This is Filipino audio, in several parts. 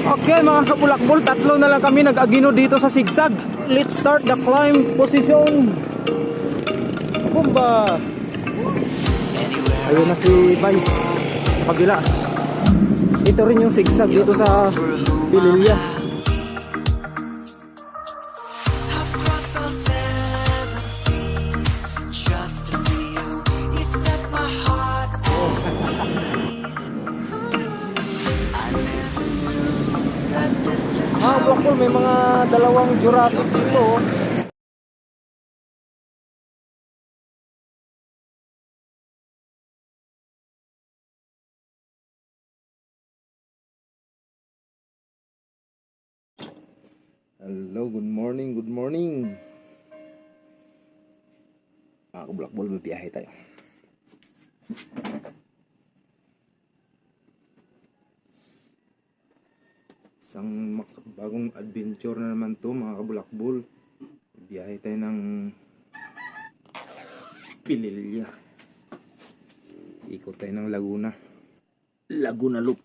Okay mga kabulakbol, tatlo na lang kami nag-agino dito sa sigsag. Let's start the climb position. Bumba! Ayun na si Bay sa kabila. Ito rin yung sigsag dito sa Pililya. Blackpool, may mga dalawang Jurassic dito. Hello, good morning, good morning. Mga ka-Blackpool, bibiyahe tayo. Isang bagong adventure na naman to mga kabulakbol. Biyahe tayo ng Pililya. Ikot tayo ng Laguna Loop.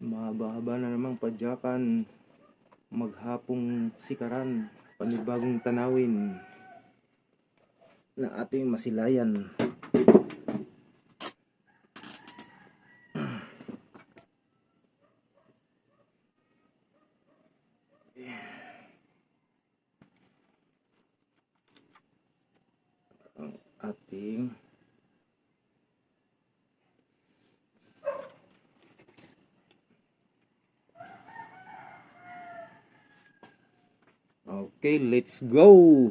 Mahaba-haba na namang padyakan, maghapong sikaran, panibagong tanawin na ating masilayan. Ang ating okay, let's go.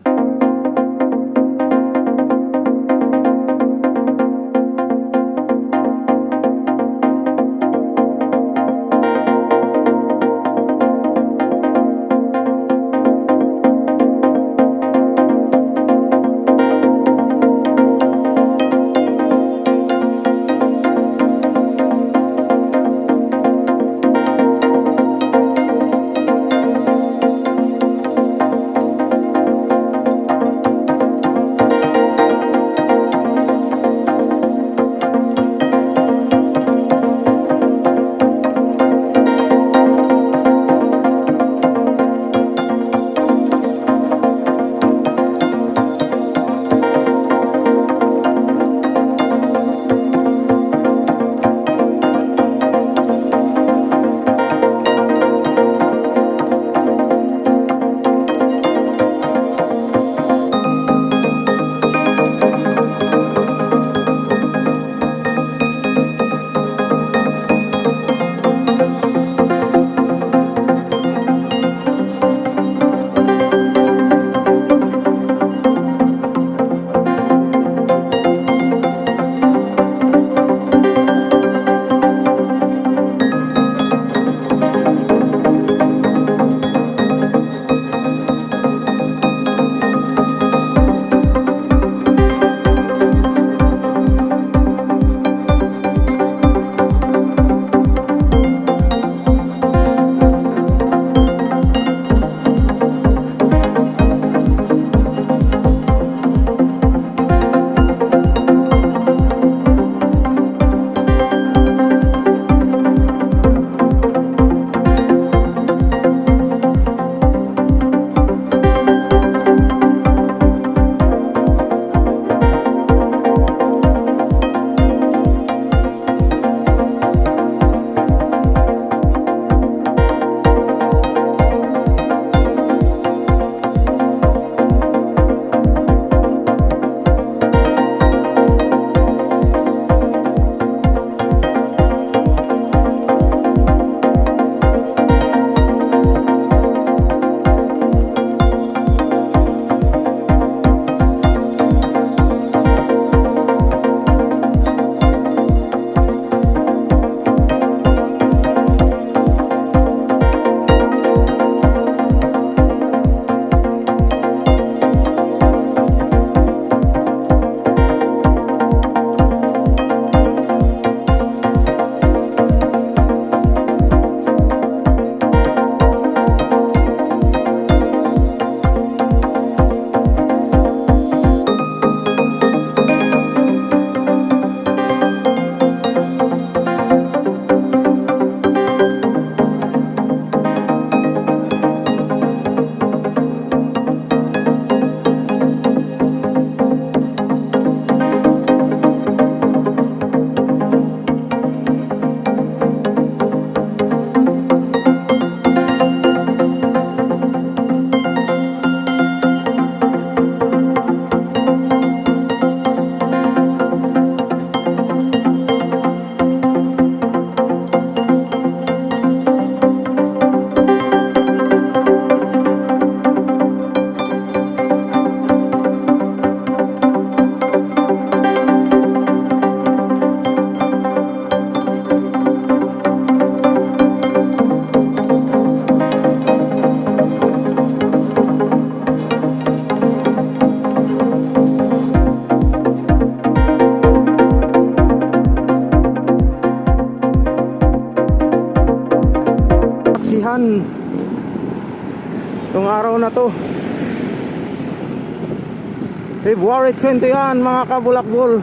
February 20 yan mga kabulakbol,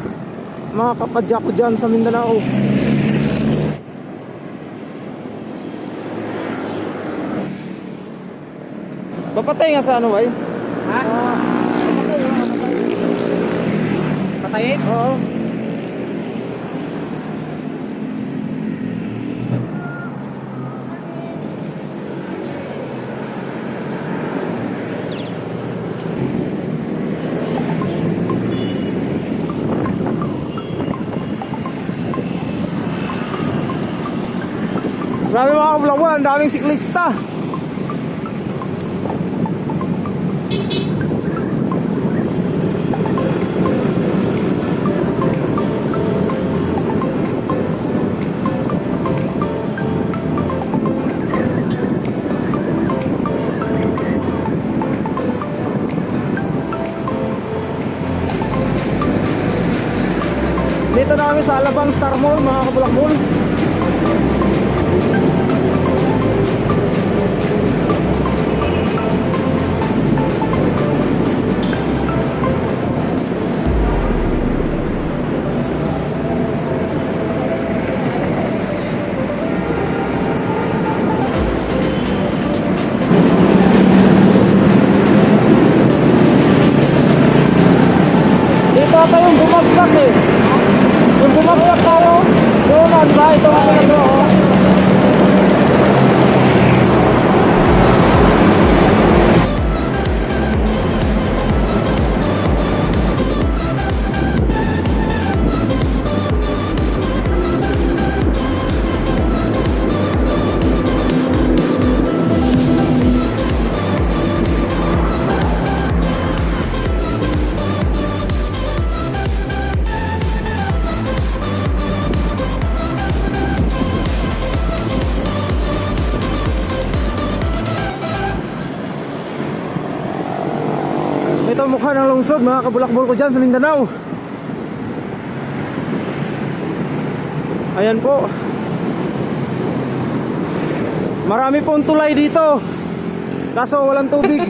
mga kapadyak ko dyan sa Mindanao. Papatay nga sa ano, ay? Ha? Patayin? Oo. Grabe mga kabulakbol, ang daming siklista. Dito na kami sa Alabang Star Mall mga kabulakbol. Dito ata yung bumagsak eh. Yung bumagsak tayo, doon na, diba? Ito nga na ito, oh. Ito mukha ng lungsod mga kabulakbol ko dyan sa Mindanao. Ayan po. Marami pong tulay dito, kaso walang tubig.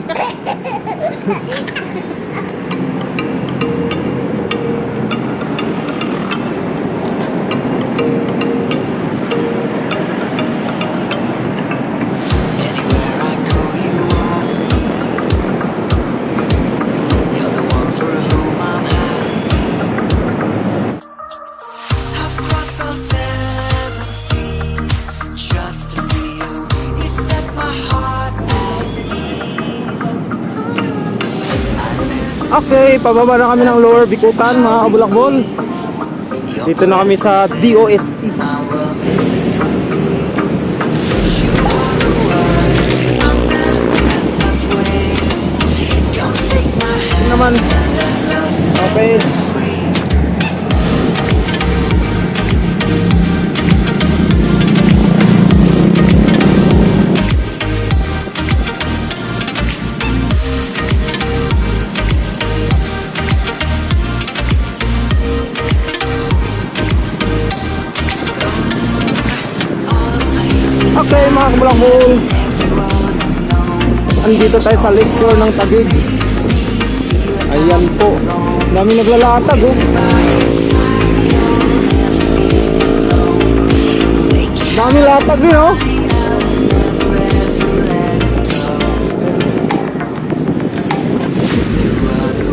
Okay, pababa na kami ng Lower Bikutan mga kabulakbol. Dito na kami sa DOST. Ito naman. Okay. Okay mga kabulakbol, andito tayo sa lakeshore ng Taguig. Ayan po, dami naglalatag oh. Dami latag din oh.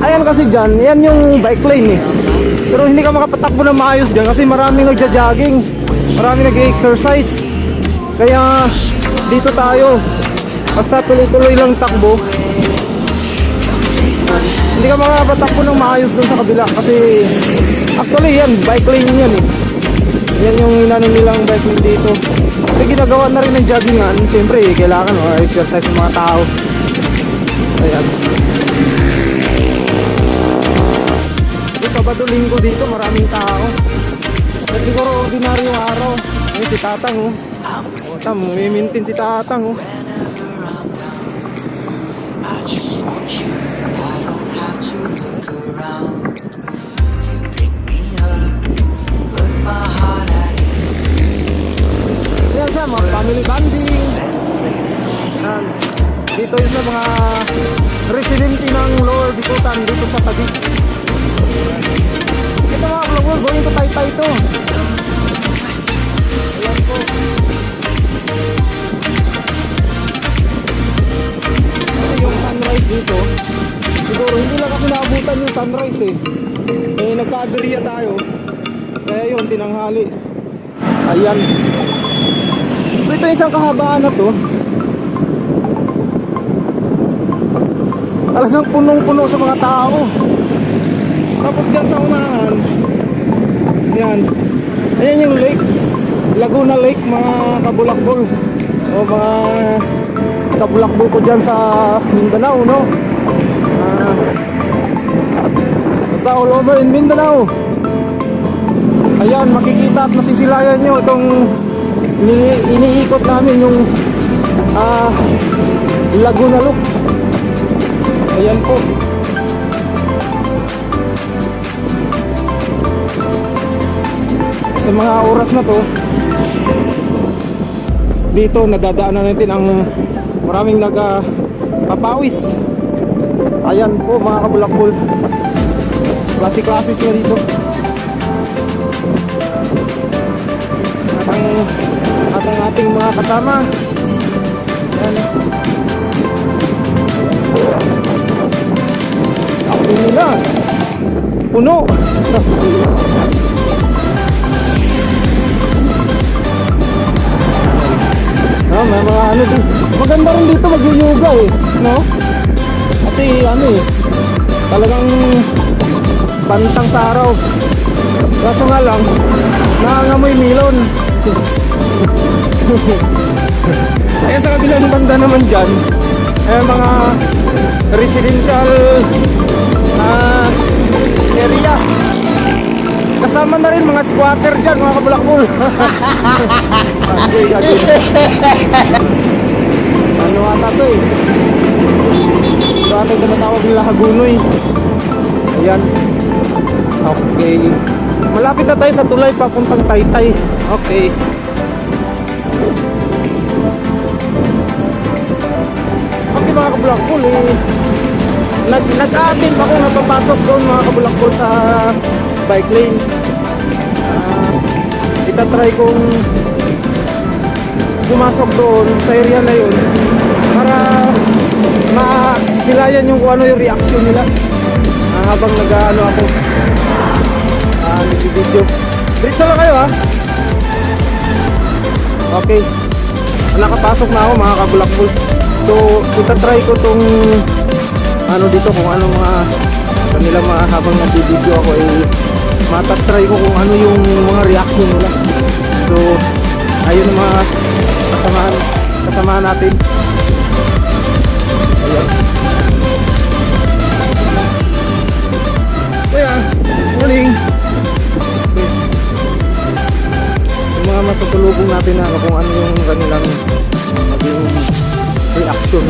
Ayan kasi dyan, yan yung bike lane eh. Pero hindi ka makapatakbo na maayos dyan kasi maraming nagja-jogging, maraming nag-exercise. Kaya dito tayo, basta tuloy-tuloy lang takbo. Hindi ka makapatakbo ng maayos dun sa kabila kasi actually yan, bike lane yan eh. Yan yung inano nilang bike lane dito. Kasi ginagawa na rin ng joggingan, siyempre kailangan exercise ng mga tao. Ayan. Sabado linggo dito, maraming tao. At siguro ordinaryong araw. Ay, si Tatang oh. O, tam, may-maintain si Tatang oh. Ayan siya, mga family bonding. Ayan. Dito yun sa mga residente ng Lower Bikutan. ikutan dito sa Taguig. Ito mga vlogger, going to Taytay to. Ayan po. Kasi yung sunrise dito, siguro hindi lang kasi naabutan yung sunrise eh. Eh nagka-aberya tayo. Kaya yun, tinanghali. Ayan. So ito yung isang kahabaan na to. Talagang punong-puno sa mga tao. Tapos dyan sa unahan, yan. Ayan yung lake, Laguna Lake, mga kabulakbol. O mga kabulakbol ko dyan sa Mindanao, no? Basta all over in Mindanao. Ayan, makikita at masisilayan nyo itong iniikot namin yung Laguna Loop. Ayan po. Sa mga oras na to, dito nadadaanan natin ang maraming nagpapawis. Ayan po mga kabulakbol. Klase-klase sila dito. At ang ating mga kasama. Ayan. Puno na. Puno. May mga ano din. Maganda rin dito mag-yoga eh, no? Kasi ano eh, talagang pantang sa araw. Kaso nga lang, nangangamoy milon. Ayan sa kabilang banda naman dyan, mga residential area. Kasama na rin mga squatter dyan, mga kabulakbol. Ano ata to eh? Ito ata yung tinatawag nila Hagunoy. Ayan. Okay. Malapit na tayo sa tulay papuntang Taytay. Okay. Okay mga kabulakbol eh. Nag-a-attend ako na papasok doon mga kabulakbol sa bike lane. Itatry kong pumasok doon sa area na yun para makilayan yung kung ano yung reaction nila habang nag-ano ako nag-video. Diretso lang kayo ha. Okay, nakapasok na ako mga kabulakbol. So itatry ko tong ano dito kung ano mga kanila habang nag-video ako matatry ko kung ano yung mga reaction nila. So ayun ang mga kasamahan natin. Ayan. So yan, morning. Okay. Yung mga masasulubong natin na kung ano yung kanilang maging reaction.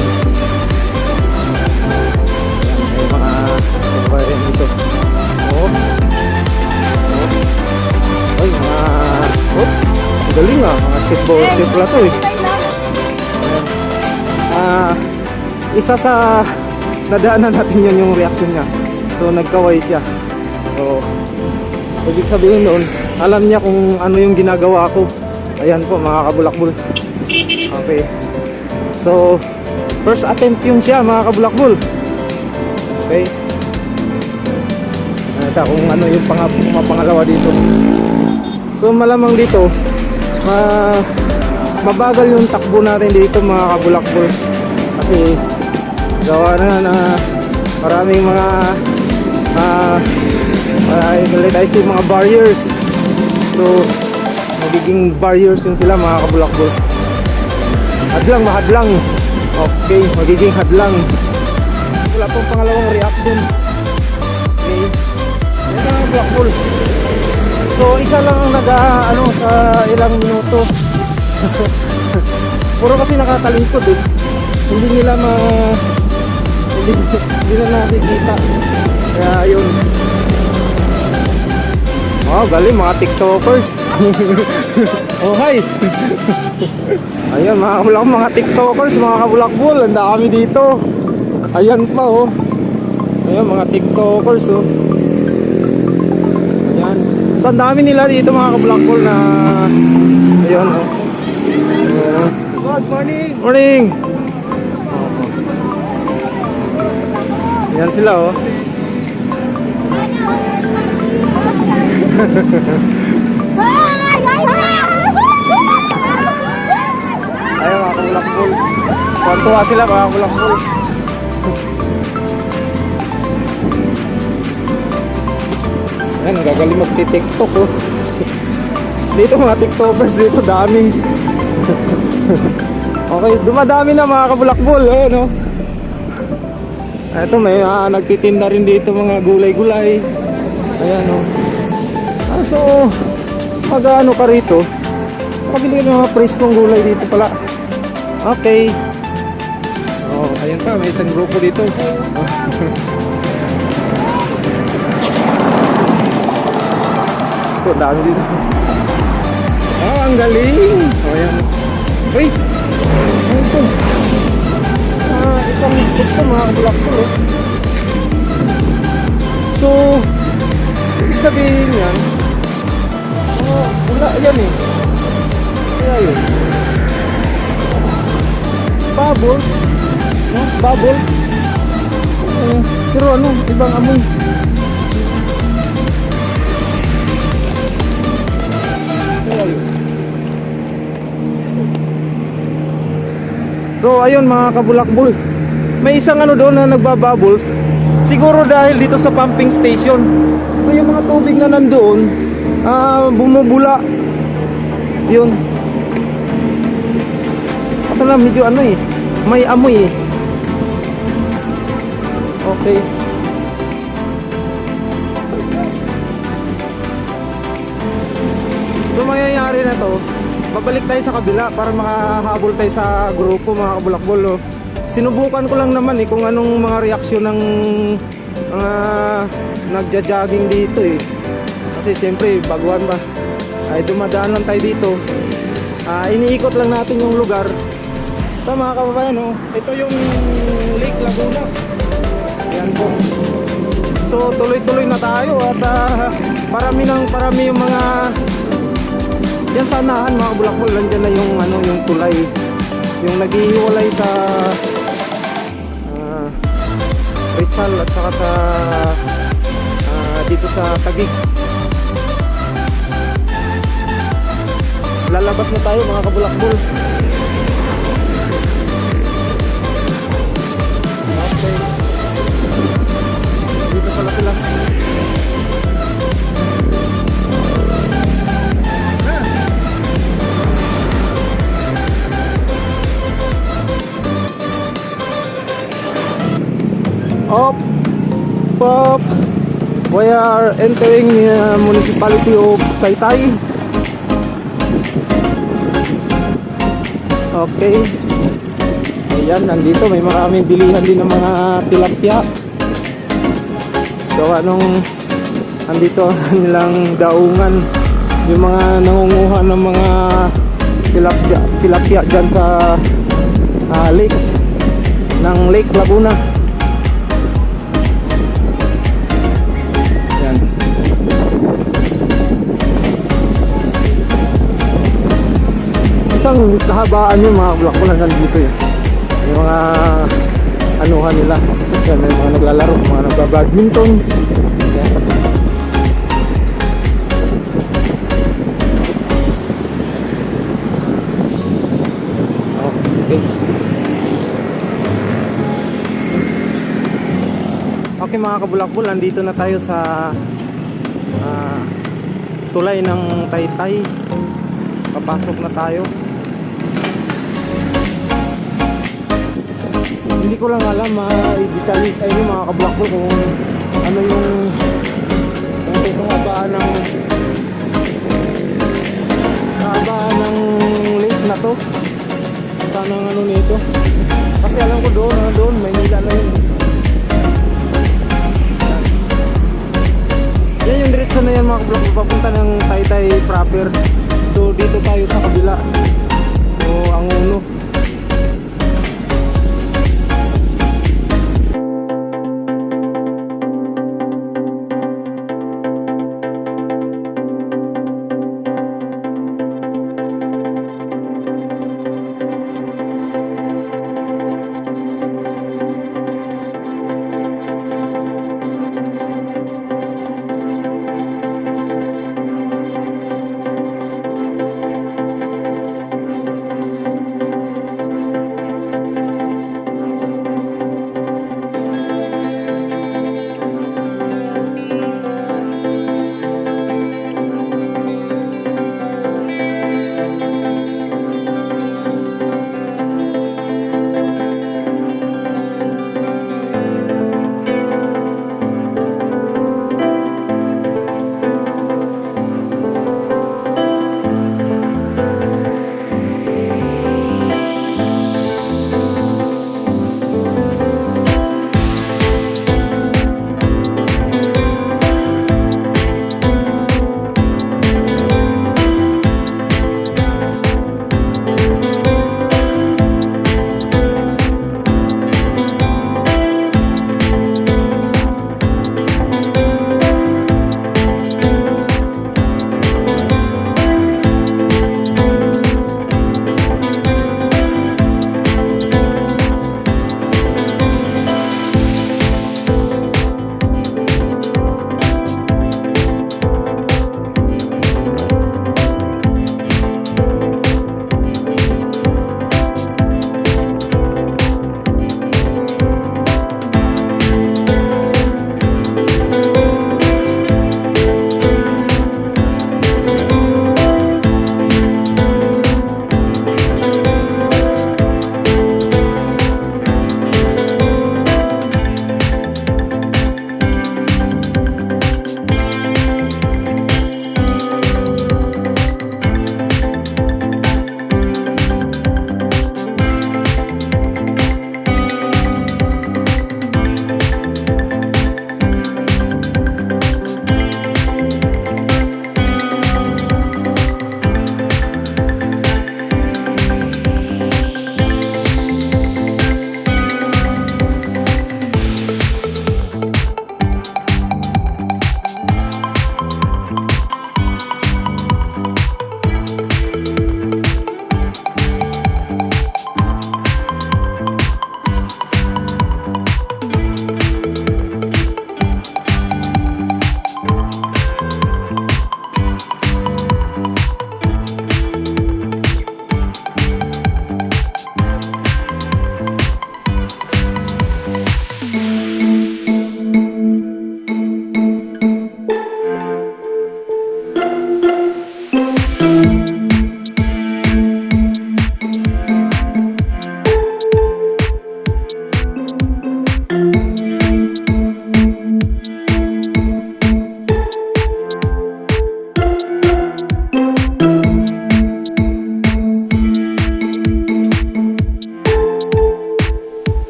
May mga environment dito. Ay, mga galing mga skateboard pala to eh. Isa sa nadaanan natin yun yung reaction niya. So nagkaway siya. So ibig sabihin noon, alam niya kung ano yung ginagawa ko. Ayan po mga kabulakbol. Okay. So first attempt yung siya mga kabulakbol. Okay. Ito kung ano yung pangalawa dito. So malamang dito mabagal yung takbo natin dito mga kabulakbol. Kasi gawa na maraming mga mga barriers. So magiging barriers yun sila mga kabulakbol. Mahadlang. Okay, magiging hadlang. Wala pong pangalawang reaction. Okay. Yan mga kabulakbol. So isa lang ang sa ilang minuto. Puro kasi nakatalikod eh. Hindi nila hindi na nakikita. Kaya yun. Oh, galing mga TikTokers. Oh, hi. Ayan mga TikTokers, mga kabulakbol. Ang dami dito. Ayan pa oh. Ayan, mga tiktokers oh. Ayan. So ang dami nila dito mga ka-Blackball na ayun oh. Good morning. Morning. Ayan sila oh. Ayan mga ka-Blackball. Tuwa sila mga ka-Blackball. Ayan, nagagaling magti-tiktok oh. Dito mga tiktokers dito dami. Okay, dumadami na mga ka-Blackball oh, no? Eto may nagtitinda rin dito mga gulay-gulay. Ayan oh. So mag-ano ka rito, makabili ka ng mga preskong gulay dito pala. Okay. Oh, ayun pa, may isang grupo dito. Oh, dami dito. Oh, ang galing. Oh, ayan. Uy! Ano ito? Isang ito mga ka-Blackball oh. So, ibig sabihin yan, wala yan eh. Kaya yun. Bubble. No? Bubble. Pero ano, ibang amoy. Kaya yun. So ayun mga ka-Blackball, may isang ano doon na nagbabubbles. Siguro dahil dito sa pumping station. So yung mga tubig na nandoon bumubula. Yun. Kasi na medyo ano eh, may amoy eh. Okay. So mangyayari na to, babalik tayo sa kabila para makahabol tayo sa grupo mga ka-Blackball oh. Sinubukan ko lang naman eh kung anong mga reaksyon ng mga nagja-jogging dito eh. Kasi siyempre baguhan ba, ay dumadaan lang tayo dito. Iniikot lang natin yung lugar. Ito mga kababayan oh, ito yung Lake Laguna. Yan po. So tuloy-tuloy na tayo at parami yung mga yan sa anahan mga Blackball. Nandiyan na yung ano, yung tulay, yung naghihiwalay sa Rizal at saka sa dito sa Taguig. Lalabas na tayo mga ka-Blackball. Okay. Dito pala sila. Up. We are entering municipality of Taytay. Okay. Ayan, nandito may maraming bilihan din ng mga tilapia. So anong andito nilang daungan, yung mga nangunguha ng mga tilapia dyan sa lake ng Lake Laguna. Yan. Isang kahabaan yung mga Blackball hanggang dito yun. Yung mga anuhan nila. Yan, may mga naglalaro, mga nagbabadminton. Yan. Okay. Okay mga ka-Blackball, nandito na tayo sa tulay ng Taytay. Papasok na tayo. Hindi ko lang alam i-detalye ay yung mga ka-Blackball kung ano yung habaan ng lake na to. Saan ang ano nito? Kasi alam ko doon Maynila na yun. Yan yung diretso na yan mga ka-Blackball, papunta ng Taytay proper. So dito tayo sa kabila. So ang uno.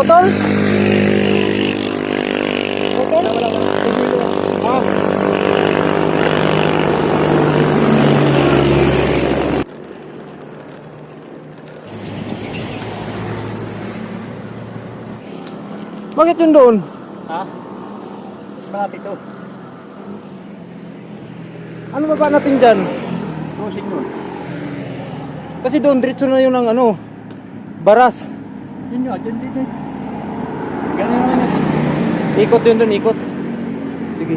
Botol? Botol? Ah. Bakit yun doon? Ha? Mas malapit to. Ano ba natin dyan? Crossing nun. Kasi doon, diretso na yun ng ano, baras. Yun nga, dyan din. Ganun naman yun. Ikot yun doon, ikot. Sige.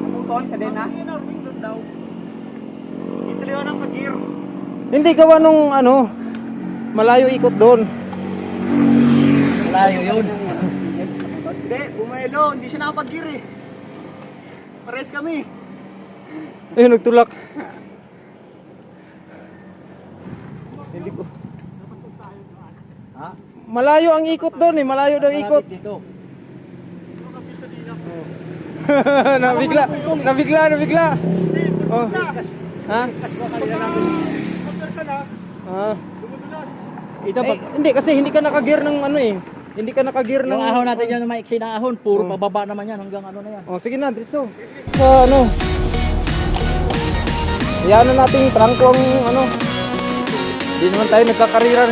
Anong taon ka din ha? Italiwan ang pag-gear. Hindi gawa nung ano, malayo ikot doon. Malayo yun. Hindi, bumelo. Hindi siya nakapag-gear eh. Pares kami. Ayun, nagtulak. Hindi ko. Ha? Malayo ang ikot doon eh, malayo daw ikot. Malapit dito. nabigla. Oh. Ha? Ah. Ito Eh, pag... hindi kasi hindi ka naka-gear ng ano eh. Hindi ka naka-gear ng Yung ahon natin yun, maiksi na ahon. Puro pababa naman yan hanggang ano na yan. Oh, sige na, diretso. Sa ano? Hayaan na nating trangko ang ano. Hindi naman tayo nagkakarira.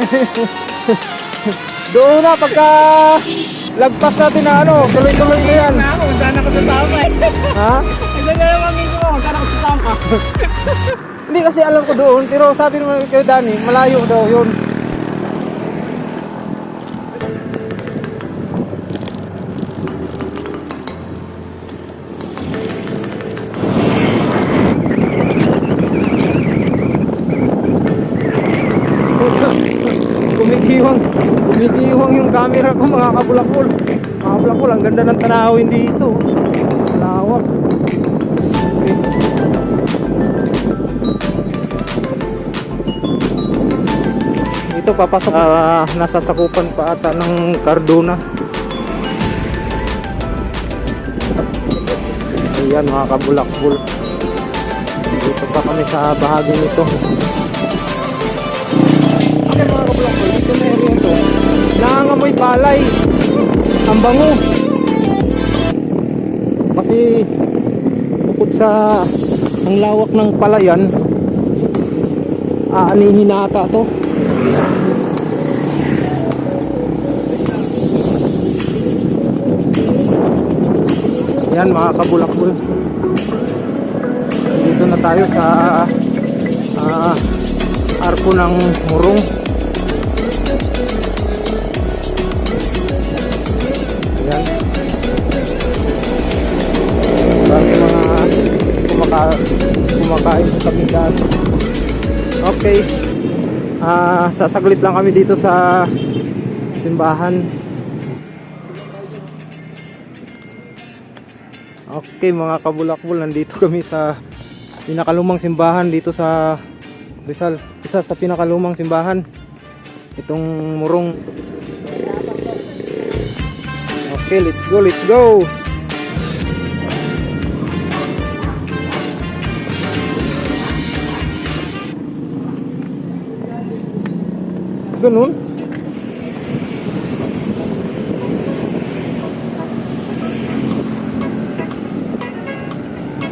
Doon na pagka lagpas natin na ano, tuloy-tuloy na yan. Ako, saan ako sasama eh. Ha? Isa na yung amigo mo, saan ako sasama? Hindi kasi alam ko doon, pero sabi naman kay Danny, malayo daw yun. Kumikiwang yung camera ko mga kabulakbol. Mga kabulakbol, ang ganda ng tanawin dito. Lawak. Okay. Ito papasok nasa sakupan pa ata ng Cardona. Ayan mga kabulakbol. Dito pa kami sa bahagi nito. Okay mga kabulakbol, dito na area ito. Nangangamoy palay. Ang bango. Kasi bukod sa ang lawak ng palayan, aanihin na ata to. Yan mga kabulakbol. Dito na tayo sa arko ng Murong. Yan. Marami mga kumakain sa tabing. Okay. Sasaglit lang kami dito sa simbahan. Okay mga kabulakbol, nandito kami sa pinakalumang simbahan dito sa Rizal. Isa sa pinakalumang simbahan, itong Murong. Okay, let's go. Ganun.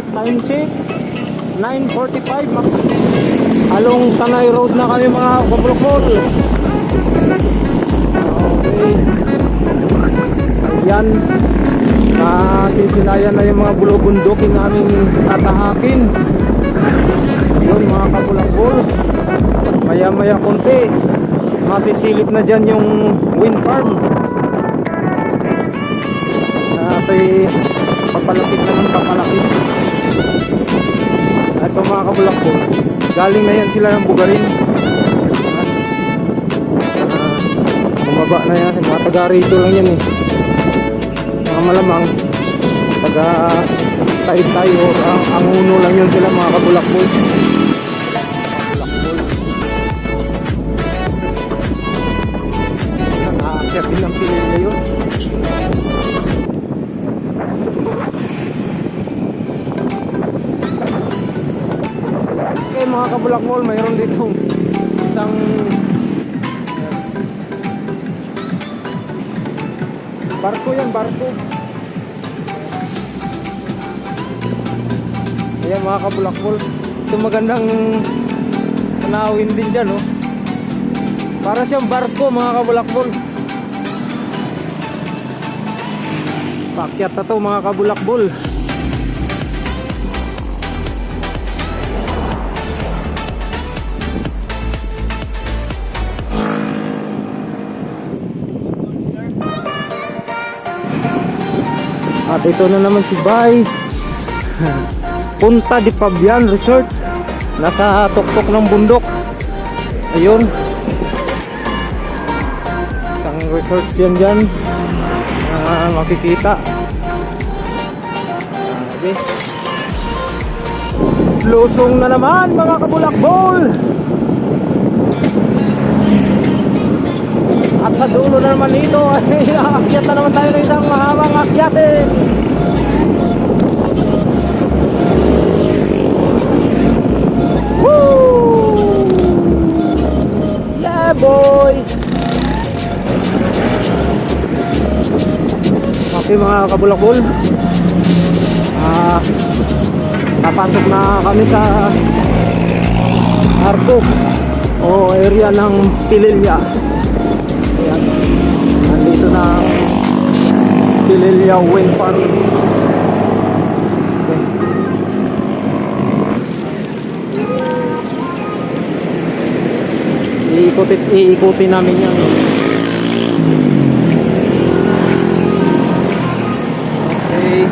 Time check 9:45. Along Tanay Road na kami mga kabulakbol. Okay. Ayan. Sisilayan na yung mga bulubundukin namin tatahakin. Yun mga kabulakbol. Maya konti masisilip na dyan yung wind farm. Ito'y papalapit na ng papalapit. Ito mga kabulakbol, galing na yan sila ng Bugarin. Bumaba na yan, mga taga rito lang yan eh. Mga malamang taga tayo, ang uno lang yun sila mga kabulakbol. Nakaakyat din ang piling na yun. Okay mga kabulakbol, mayroon dito isang barko yan, barko. Ayan mga kabulakbol. Ito magandang tanawin din dyan, oh. Para siyang barko mga kabulakbol. Paakyat na to mga kabulakbol. At ito na naman si Bay. Punta di Pabian Resort. Nasa tuktok ng bundok. Ayun. Isang resort yan dyan. Makikita. Okay. Lusong na naman mga kabulakbol. At sa dulo na naman dito ay aakyat na naman tayo ng isang mahabang akyatin. Woo! Yeah boy! Okay mga kabulakbol, napasok na kami sa Arco o area ng Pililya. Ayan, nandito na ang Pililya Wind Farm. Okay. Iikutin namin yan. Okay.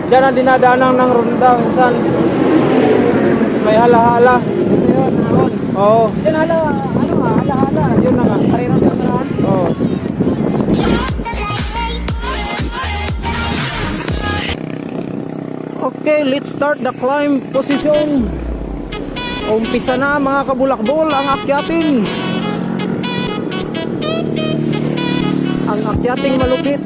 Diyan ang dinadaanan ng ronda minsan. May hala-hala. Oo. Yan hala-hala. Yun na nga. Parirang naman. Oo. Okay, let's start the climb position. Umpisa na mga kabulakbol ang akyating. Ang akyating malupit.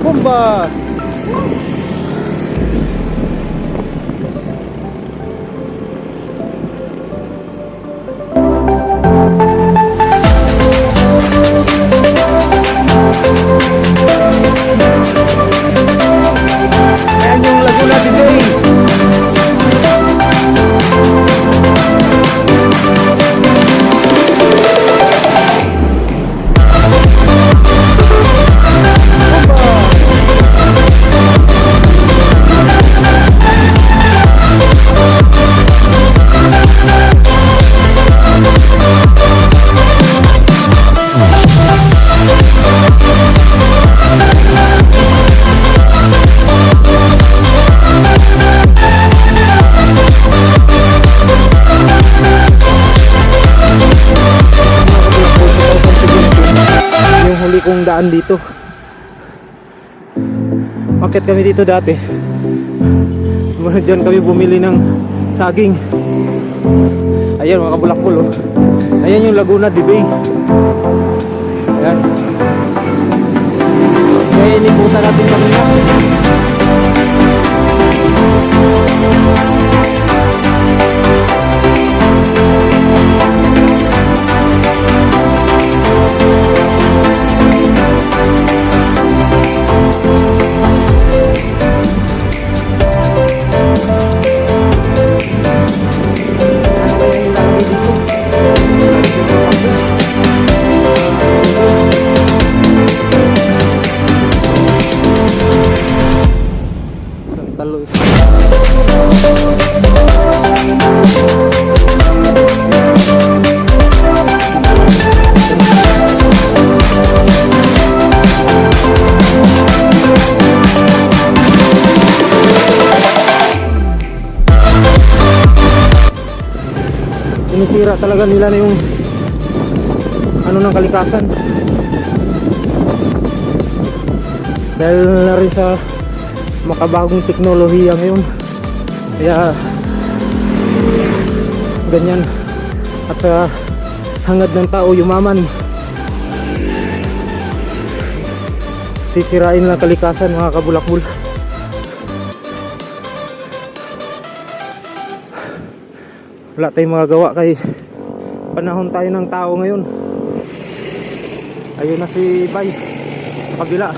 Bumba! Ayan yung Laguna today. Kung daan dito. Bakit kami dito dati? Diyan kami bumili ng saging. Ayan mga kabulakbol, oh. Ayan yung Laguna de Bay. Ayan. Kaya inibutan natin kanina. Ano kaya yung ilalagay dito? Isang talo. Sinisira talaga nila na yung ano ng kalikasan. Dahil na rin sa makabagong teknolohiya ngayon. Kaya ganyan. At sa hangad ng tao yumaman, sisirain lang kalikasan, mga kabulakbul. Wala tayong magagawa kay panahon tayo ng tao ngayon. Ayun na si Bay sa kabila.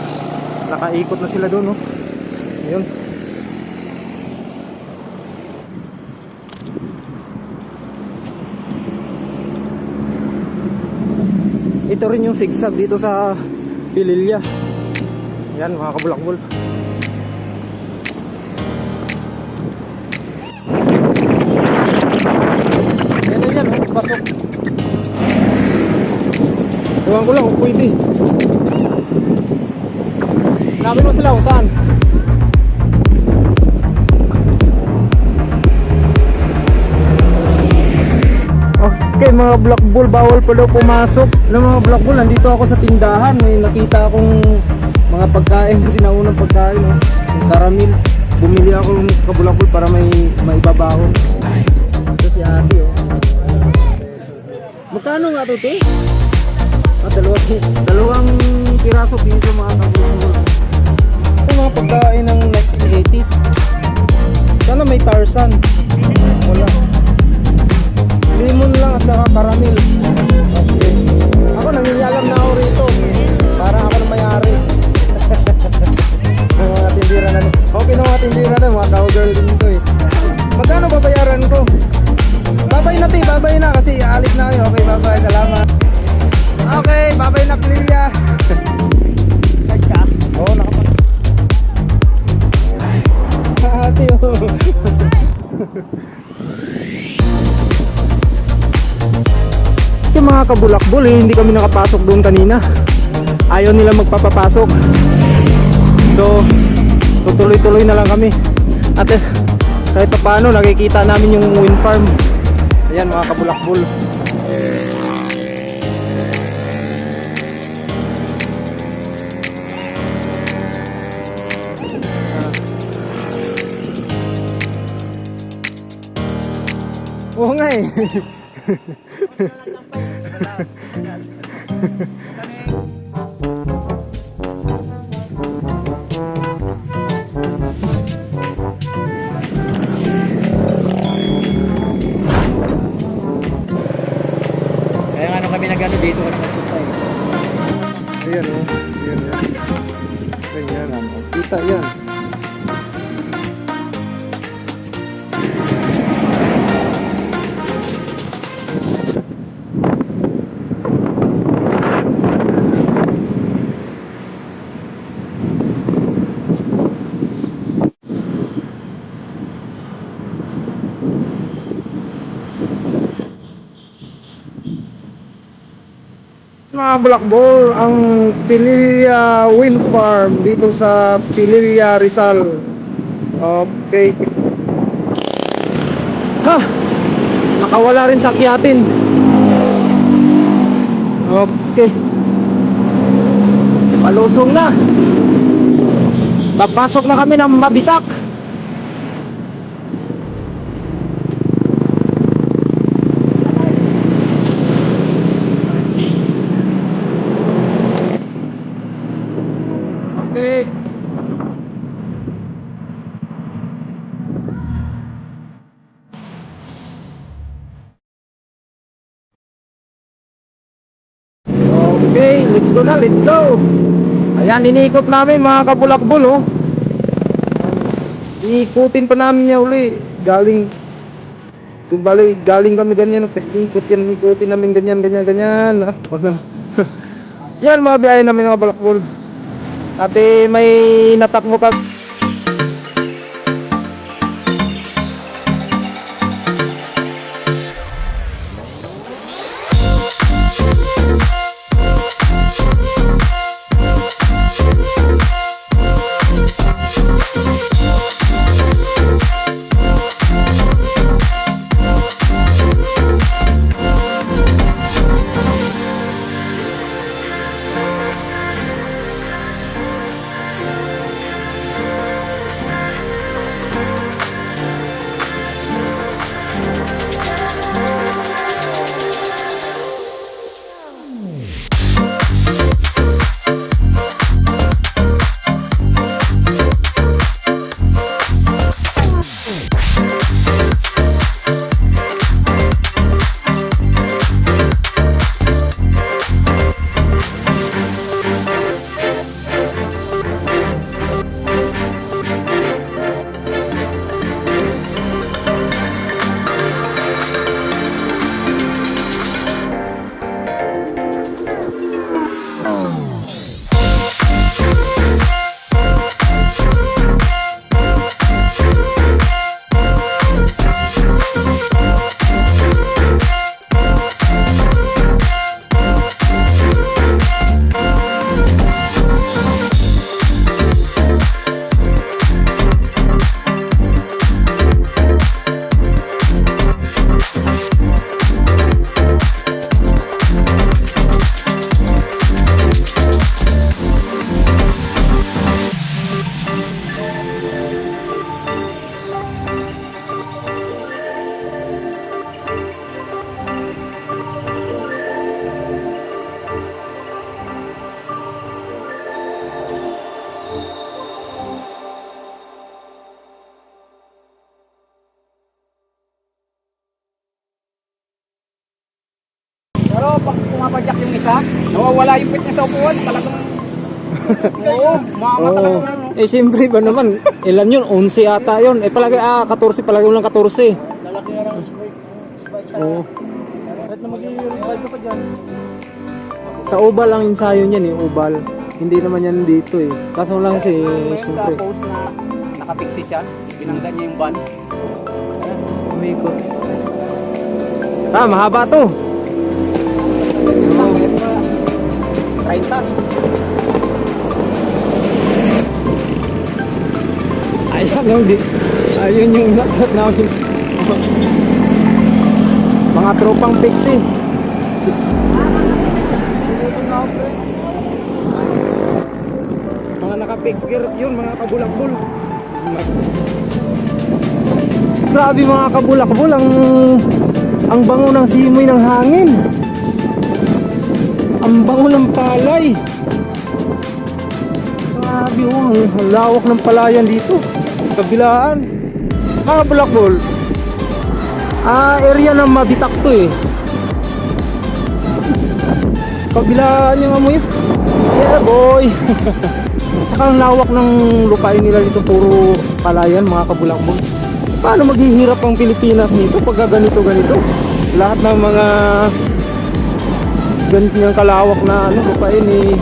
Nakaikot na sila doon, no? Ayun. Ito rin yung sigsag dito sa Pililya. Yan, mga kabulakbul. Yan yan, pasok. Ewan ko lang kung pwede. Hanapin mo sila kung saan. Okay mga blackbull, bawal pa daw pumasok. Alam mga blackbull, nandito ako sa tindahan. May nakita akong mga pagkain kasi naunang pagkain, no? Yung karamil. Bumili ako ng kabulakbul para may maibabaho. Ito si ate, oh. Magkano nga ito, te? Dalawang piraso piso, mga kabulakbul. Ito mga pagkain ng 1980s. Sana may Tarzan. Wala. Limon lang at saka karamil. Okay. Ako nangingialam na ako rito. Para ako na may-ari. Mga tindira na. Okay na mga tindira na. Mga cowgirl din ito eh. Magkano babayaran ko? Babay na, babay na kasi aalis na kayo. Okay, babay. Salamat. Okay, babay na, Pililya. Oo, nakapat. Ate, oh. Yung mga kabulakbol, hindi kami nakapasok doon kanina. Ayaw nila magpapapasok. So, tutuloy-tuloy na lang kami. At kahit pa paano, nakikita namin yung wind farm. Ayan mga kabulakbol. Oo nga eh. Kaya nga nung kami nag-ano dito kami nagpunta eh. Ayan o. Ayan yan. Ayan yan. Kita yan. Mga bulakbol, ang Pililya Wind Farm dito sa Pililya, Rizal. Okay. Ha! Nakawala rin sa akyatin. Okay. Palusong na. Papasok na kami ng Mabitak. let's go na, let's go. Ayan, iniikot namin mga kabulakbol, oh. Iikutin pa namin niya uli. Galing kami ganyan, ikutin namin ganyan. Ah. Yan mga biyahe namin mga balakbol. At may natakbo ka. Pero pag pumapadyak yung isa, nawawala yung pit niya sa upuan. Talagang... Oo, mama talaga na, no? Eh siyempre ba naman, ilan yun? 11 ata yun. Eh palagi, 14, palagi lang 14. Lalaki na lang spike sa... Oo. Kahit na mag-i-ride ka pa dyan. Sa Ubal ang ensayo niyan, eh, Ubal. Hindi naman yan dito eh. Kaso lang kasi, Sa siyempre, post na nakapiksi siya, binangga niya yung van. umikot. Mahaba to. Lang, kaya pa 30. Ayun yung nakat namin. Mga tropang pixie. Mga naka-fix gear yun, mga kabulakbol. Grabe mga kabulakbol, ang bango ng simoy ng hangin. Ang bango ng palay. Grabe oh, ang lawak ng palayan dito. Kabilaan. Mga bulakbol. Area ng Mabitak to eh. Kabilaan yung amoy. Yeah boy. Tsaka ang lawak ng lupain nila dito, puro palayan mga kabulakbol. Paano maghihirap ang Pilipinas nito pag ganito? Lahat ng mga ganito ng kalawak na lupain eh,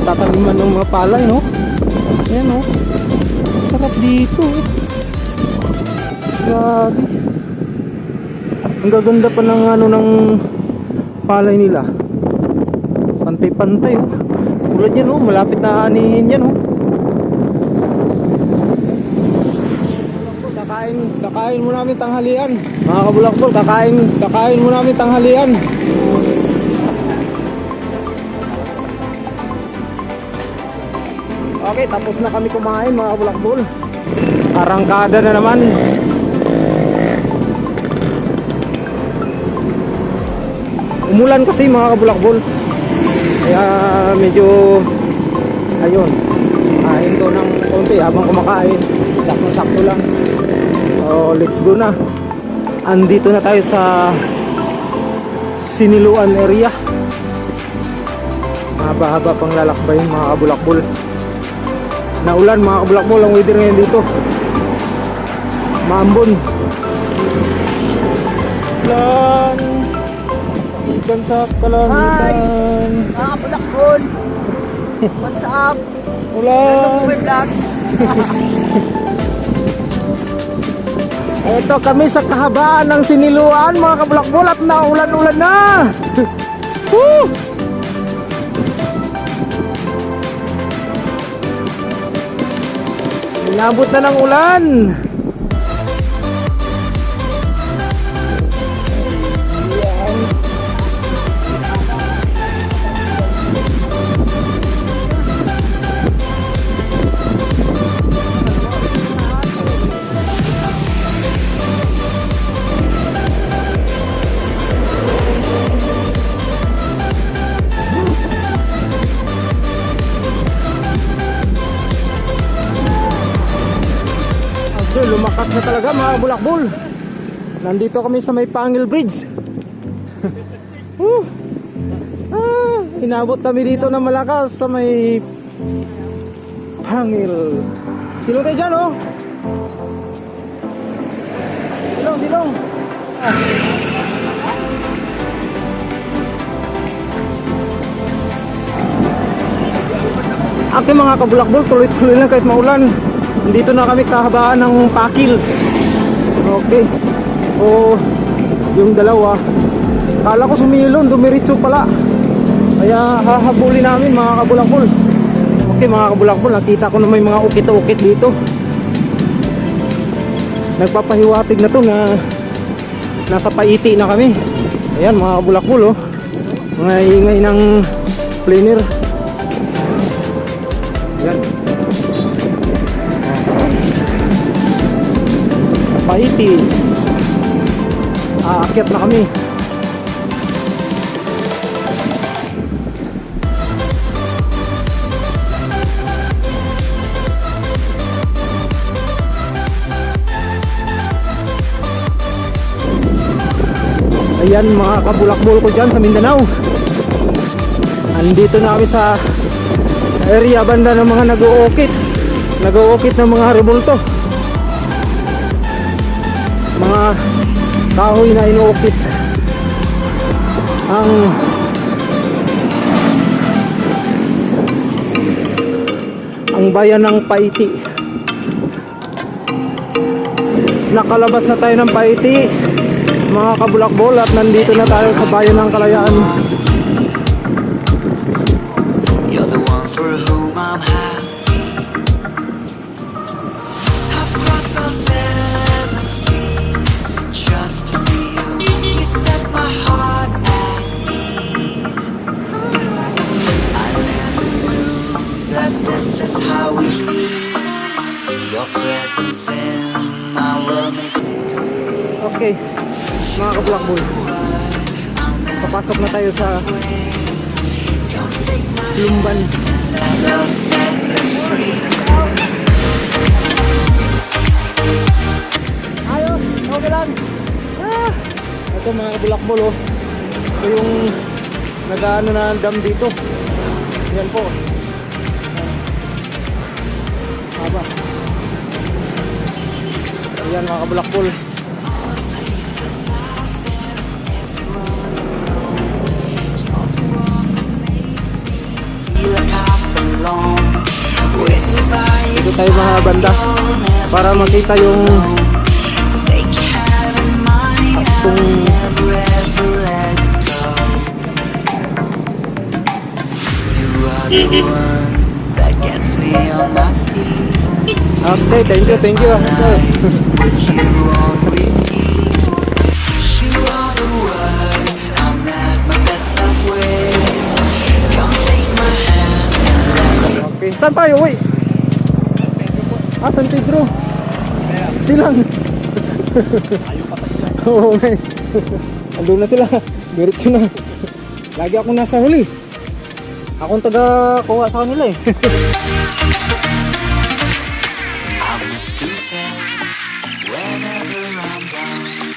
tataniman ng mga palay, no? Ayan, no? Sarap dito. Grabe. Ang gaganda pa ng ng palay nila. Pantay-pantay, oh. Tulad yan, oh. Malapit na anihin yan, oh. Kakain mo namin tanghalian. Mga kabulakbol, kakain mo namin tanghalian. Okay, tapos na kami kumain mga kabulakbol. Arangkada na naman. Umulan kasi mga kabulakbol. Kaya medyo ayun, kain ko ng konti habang kumakain. Sakto lang. So let's go na. Andito na tayo sa Siniluan area. Mahaba-haba pang lalakbayin mga kabulakbol. Naulan mga kabulakbol ang weather ngayon dito. Maambon. Ulan. Ikan sa kalangitan. Bulakbol. What's up? Ulan. vlog. Ito kami sa kahabaan ng Siniluan mga kabulakbol at naulan-ulan na. Woo! Inabot na ng ulan. Lumakas na talaga mga bulakbol. Nandito kami sa may Pangil Bridge. Inabot kami dito na malakas sa may Pangil. Silong tayo dyan, oh. Silong. Aking mga kabulakbol, tuloy-tuloy lang kahit maulan. Dito na kami kahabaan ng Pakil. Okay. O yung dalawa, kala ko sumilon, dumiritso pala. Kaya hahabulin namin mga kabulakbol. Okay mga kabulakbol, nakita ko na may mga ukit-ukit dito. Nagpapahiwatig na to na nasa Paiti na kami. Ayan mga kabulakbol, oh. Mga ingay ng planer. Ayan. Paiti. Aakyat na kami. Ayan mga kabulakbol ko dyan sa Mindanao. Andito na kami sa area banda ng mga nag-uukit ng mga rebulto, mga kahoy na inuukit ang bayan ng Paiti. Nakalabas na tayo ng Paiti mga kabulakbol at nandito na tayo sa bayan ng Kalayaan. You're the one for whom I'm happy. I've crossed all 7 seas just to see you. You set my heart at ease. I never knew that this is how we meet. Your presence in my world makes it complete. Okay mga kabulakbol, papasok na tayo sa Lumban. Love set us free. Ayos, okay lang. Ito mga kabulakbol, oh. Ito yung nag-ano na dam dito. Yan po. Haba. Ayan mga kabulakbol. Feel like I belong. With me by your Dito tayo mga banda para makita yung Take your hand in mine, I'll never ever let go. You are the one that gets me on my feet. okay, thank you. With you on repeat. You are the one I'm at my best halfway. Come take my hand and let me. Okay, saan tayo, uy? San Pedro. Silang. Oo, may. Andun na sila. Diretso na. Lagi akong nasa huli. Akong taga-kuha sa kanila eh. I must confess, whenever I'm down,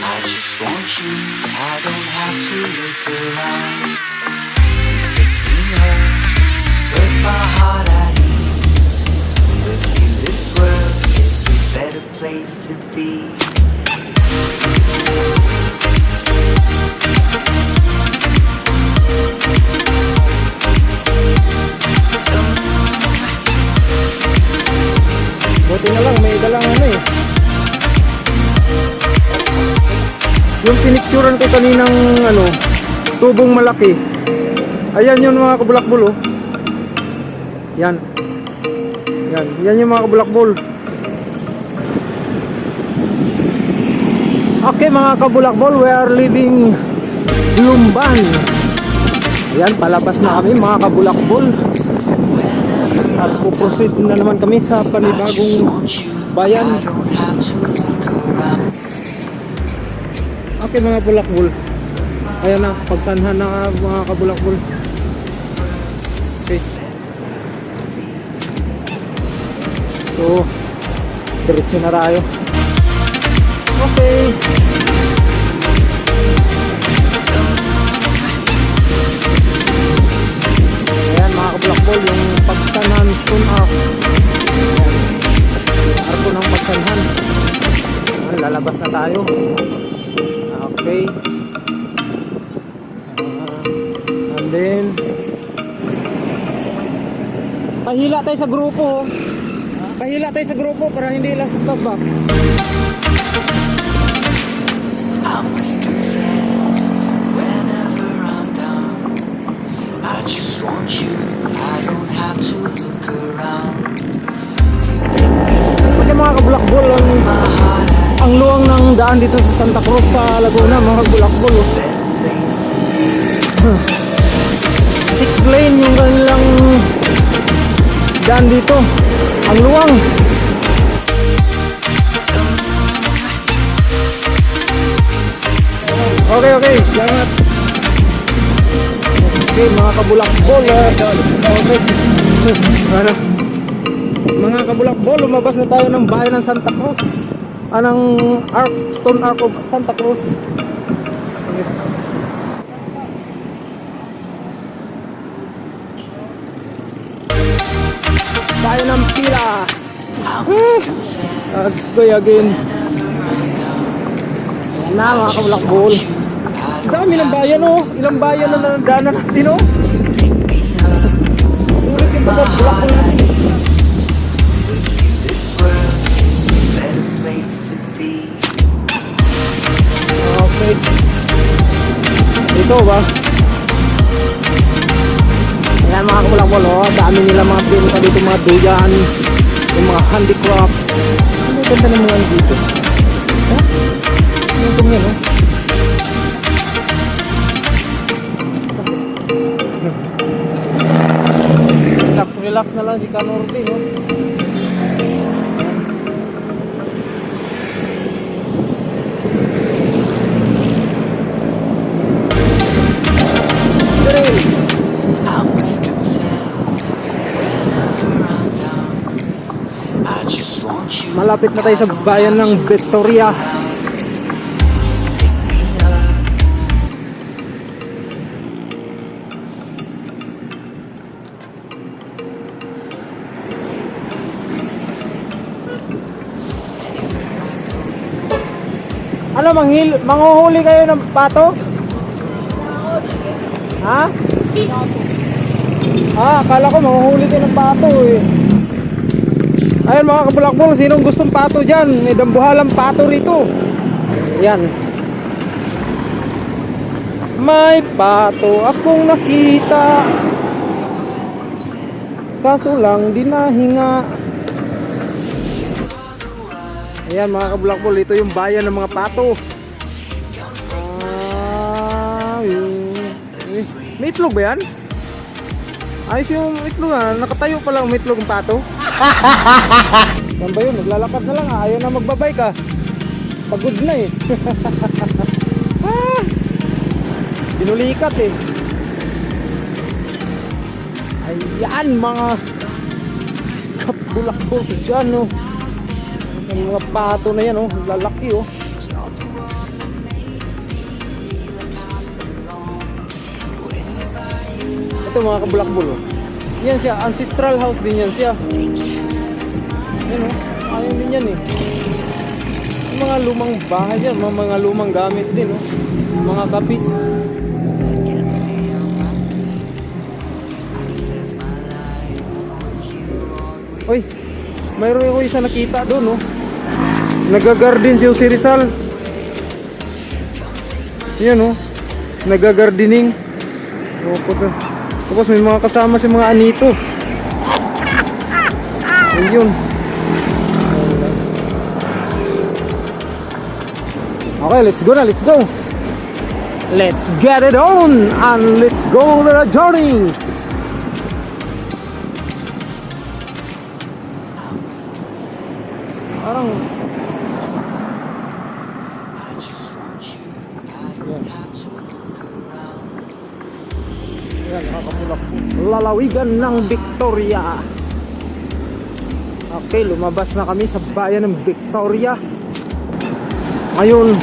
I just want you, I don't have to look around. You pick me my heart at ease. With you, this world is a better place to be. Buti na lang, may dalang ano eh. Yung pinicturan ko kaninang ano, tubong malaki. Ayan yun mga kabulakbol oh. Yan. Yan yung mga kabulakbol. Okay mga kabulakbol, we are leaving Lumban. Ayan, palabas na kami mga kabulakbol. At puproceed na naman kami sa panibagong bayan. Okay mga bulakbol. Ayan na, pagsanhan na mga kabulakbol. Okay. So, diretso na tayo. Okay. Ayan mga kabulakbol, yung pagsanhan stone up. Ayan. Arko ng pagsanhan. Ayan, lalabas na tayo. Okay. And then pahila tayo sa grupo. Pahila tayo sa grupo para hindi last back. I must confess, whenever I'm down, I just want you. I don't have to look around. Pwede mga kabulakbol ang luwang ng daan dito sa Santa Cruz sa Laguna mga kabulakbol. 6 lane yung kanilang daan dito. Ang luwang. Okay. Salamat. Okay, mga kabulakbol. Okay. Ano? Mga kabulakbol, lumabas na tayo ng bayan ng Santa Cruz. Anong Stone Arc of Santa Cruz. Okay. Tayo ng pila. Let's go again. Ayan na mga kabulakbol. Dami ng bayan oh. Ilang bayan na nandanan natin oh. Sulit yung mga bulakbol natin. This world is a better place to be. Okay. Ito ba? Ayan mga kabulakbol oh. Dami nila mga pinta dito, mga duyan, yung mga handicraft. Ano yung ganda ng mga dito? Ha? Ano itong yan oh? Relax na lang si Kanorte no? I must confess, whenever I'm down, I just want you. Malapit na tayo sa bayan ng Victoria. Ano, manghuhuli kayo ng pato? Ha? Akala ko manghuhuli kayo ng pato eh. Ayun mga kabulakbol, sinong gustong pato dyan? May dambuhalang pato rito. Ayan. May pato akong nakita, kaso lang di nahinga. Ayan mga kabulakbol, ito yung bayan ng mga pato. May itlog ba yan? Ayos yung itlog ha, nakatayo pa lang itlog ng pato. Saan ba yun? Naglalakad na lang ha, ayaw na magbabike ha. Pagod na eh. Binulikat eh. Ayan mga kabulakbol dyan oh. Yung mga pato na yan oh, lalaki oh. Ito mga kabulakbol oh. Yan siya, ancestral house din yan siya. Yan o, ayun din yan eh. Yung mga lumang bahay yan, mga lumang gamit din o. Mga kapis. Uy, mayroon ako isa nakita doon, no? Nagagarden si Jose Rizal. Yan, no? Nagagardening. Oh, puta. Tapos may mga kasama si mga anito. Ayun. Okay, let's go na, let's go. Let's get it on and let's go on a journey. Parang yan, nakakapulak po. Lalawigan ng Victoria. Okay, lumabas na kami sa bayan ng Victoria. Ngayon,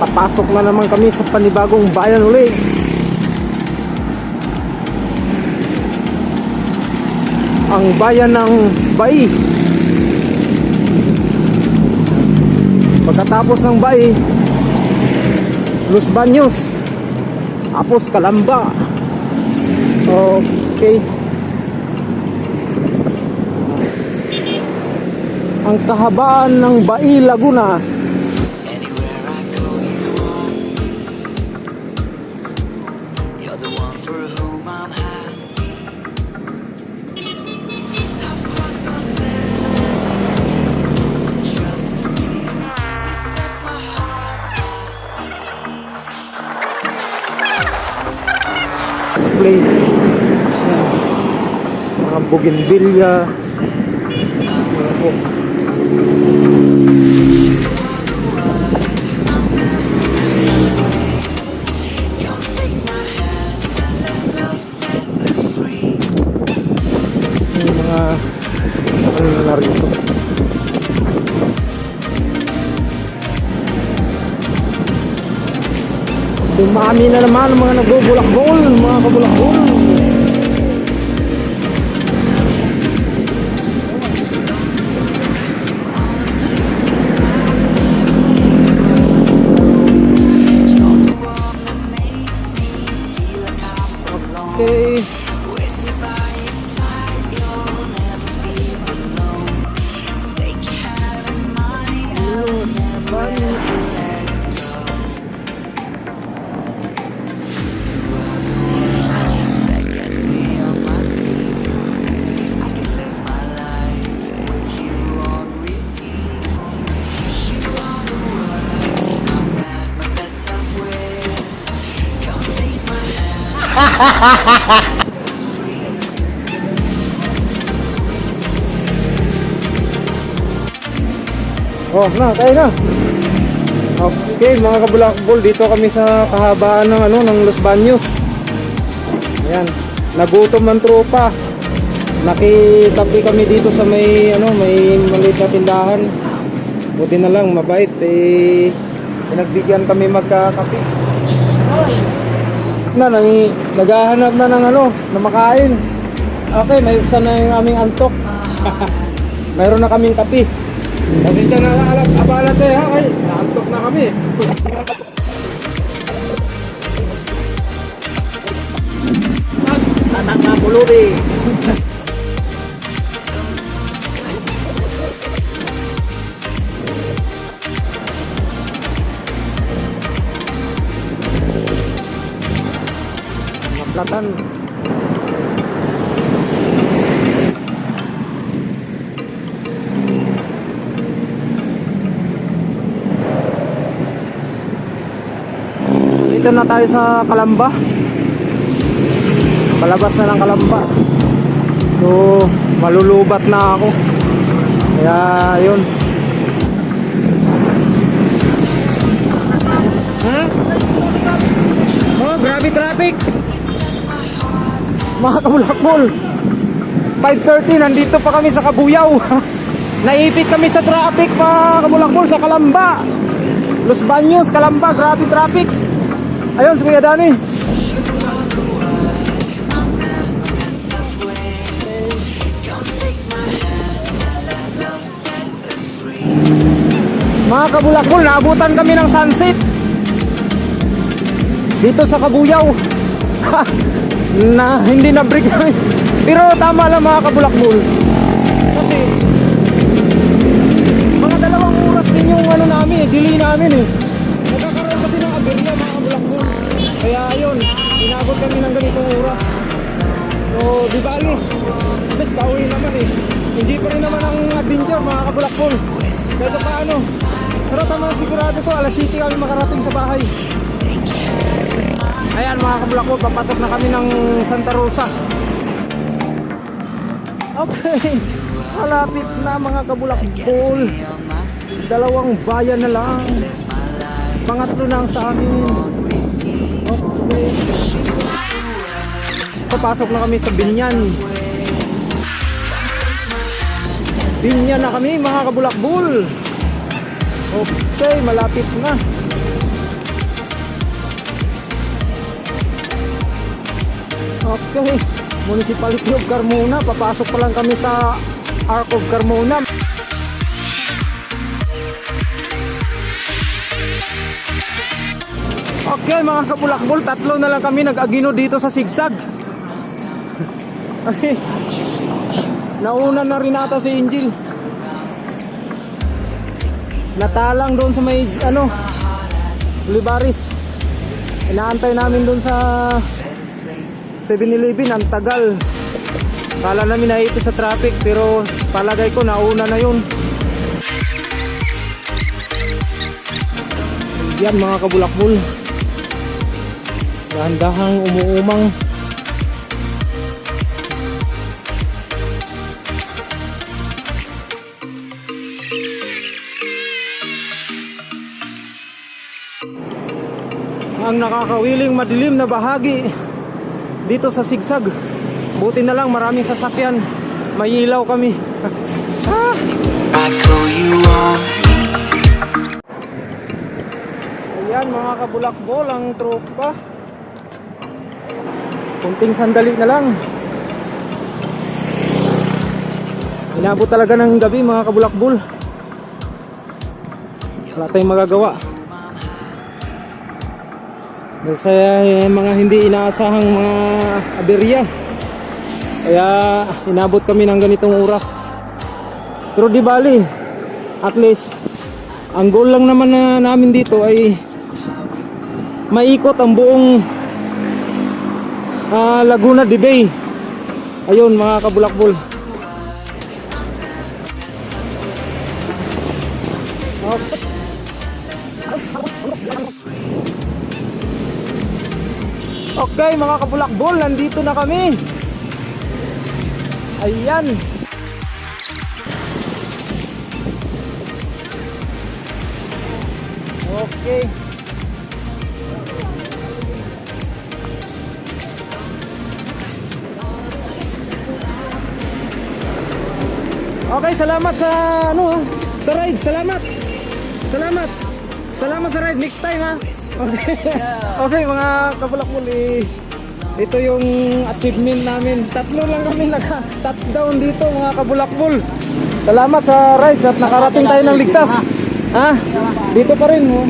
papasok na naman kami sa panibagong bayan ulit. Ang bayan ng Bai. Pagkatapos ng Bai, Los Baños, tapos Calamba. Okay. Ang kahabaan ng Bai, Laguna. Anywhere I go, you are. You're the one for whom I'm happy. I've crossed all seven seas just to see you. You set my heart Display. Mga bougainvillea. Come take my hand and let love set us free. Yung mga ano na narito. Dumami na naman ang mga nagbubulakbol, mga kabulakbol. Makes me feel like I'm alone. Okay. When you're by your side, you'll never feel alone. Take your hand in mine, I'll never ever let go. That gets me on my feet. I can live my life with you on repeat. You are the one I'm at my best self with. Come take my hand. Oh, na, tayo na. Okay, mga kabulakbol, dito kami sa kahabaan ng ng Los Baños. Ayan, nagutom ang tropa. Nakitabi kami dito sa may may maliit na tindahan. Buti na lang, mabait pinagbigyan kami magkakape. Naghahanap na ng na makain. Okay, may usan na yung aming antok. Mayroon na kaming kape. Kasi dyan na abala tayo ha, ay naantok na kami. Tatang na pulubi. Maplatan. Dito na tayo sa Calamba. Palabas na ng Calamba. So, malulubat na ako. Kaya, yun. Oh, grabe traffic. Mga kabulakbol. 5:30, nandito pa kami sa Kabuyaw. Naipit kami sa traffic, mga kabulakbol, sa Calamba. Los Baños, Calamba, grabe traffic. Ayun, si Kuya Dani. Mga kabulakbol, naabutan kami ng sunset dito sa Kabuyaw. Na hindi na break namin. Pero tama lang mga kabulakbol. Kasi mga 2 oras din yung ano namin, delay namin eh. Nagkakaroon kasi ng aberya mga kabulakbol. Kaya ayun, inabot kami ng ganitong oras. So di bali, best pauwi naman eh. Hindi pa rin naman ang adventure mga kabulakbol. Kahit paano. Pero tama sigurado ko, alas 7 kami makarating sa bahay. Ayan mga kabulakbol, papasok na kami ng Santa Rosa. Okay, malapit na mga kabulakbol. 2 bayan na lang. Pangatlo na ang sa amin. Okay. Papasok na kami sa Binyan. Binyan na kami mga kabulakbol. Okay, malapit na. Okay, Municipality of Carmona. Papasok pa lang kami sa Arc of Carmona. Okay mga kabulakbol, 3 na lang kami nag-agino dito sa Sigsag. Kasi nauna na rin ata si Angel. Natalang doon sa may ano, Olivares. Inaantay namin doon sa 7-Eleven, ang tagal. Kala namin naipit sa traffic, pero palagay ko nauna na yun. Yan mga kabulakbol, dahan-dahang umuumang. Ang nakakawiling madilim na bahagi dito sa Sigsag. Buti na lang maraming sasakyan. May ilaw kami. I call you on. Ayan mga kabulakbol, ang tropa. Kunting sandali na lang. Inabot talaga ng gabi mga kabulakbol. Wala tayong magagawa. Dahil sa mga hindi inaasahang mga aberya, kaya inabot kami ng ganitong oras. Pero di bali, at least ang goal lang naman na namin dito ay maikot ang buong Laguna de Bay. Ayun mga kabulakbol. Okay mga kabulakbol, nandito na kami. Ayan. Okay. Okay, salamat sa sa ride. Salamat. Salamat. Salamat sa ride, next time ha. Okay. Okay mga kabulakbol, ito yung achievement namin. 3 lang kami naka-touchdown dito mga kabulakbol. Salamat sa rides at nakarating tayo ng ligtas. Ha? Dito pa rin oh.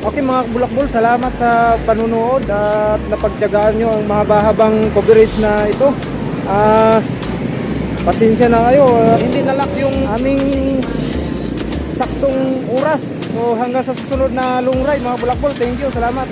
Okay mga kabulakbol, salamat sa panunood at napagtiyagaan nyo ang mahaba-habang coverage na ito. Pasensya na kayo, hindi nalak yung aming saktong oras. So hanggang sa susunod na long ride mga bulakbol, thank you, salamat.